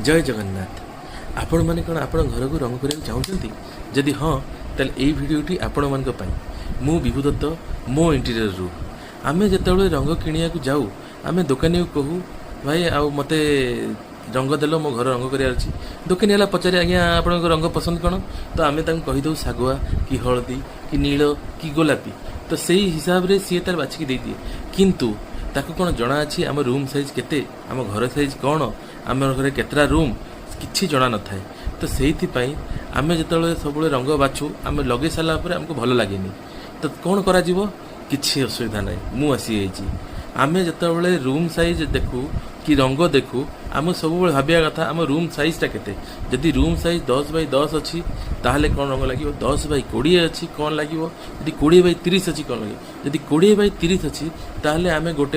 जय जगन्नाथ। आपण मैंने कौन आप घर को रंग करने चाहते जदि हाँ तेल यही भिडटी आपण मानी मु विभू दत्त मो इंटीरियर रू आम जो रंग किणिया जाऊ आम दोकानी को कहू भाई आ मते रंग देल मो घर रंग करार अच्छी दोकानी वाला पचारे आज्ञा आप रंग पसंद कौन तो आम कहीदे शागुआ कि हलदी कि नील कि गोलापी तो से हिसाब से सी तार बाछिकी दे दिए किंतु ताको कौन जना अच्छी आम रूम साइज केते आम घर साइज कौन आम घर केतरा रूम किसी जना न थाए तो से आम जो सब रंग बाछू आम लगे सारापर आमको भल लगे तो कौन करा किसी असुविधा ना मु आसी आम जो रूम साइज देखू कि रंग देखू आम सब भाविया कथा आम रूम साइजटा केते जदि रूम साइज 10 बाय 10 अच्छी ताहले कौन रंग लगे 10 बाय 20 अच्छी कौन लगे जदि 20 बाय 30 अच्छी कौन लगे जदि 20 बाय 30 अच्छी ताहले आम गोटे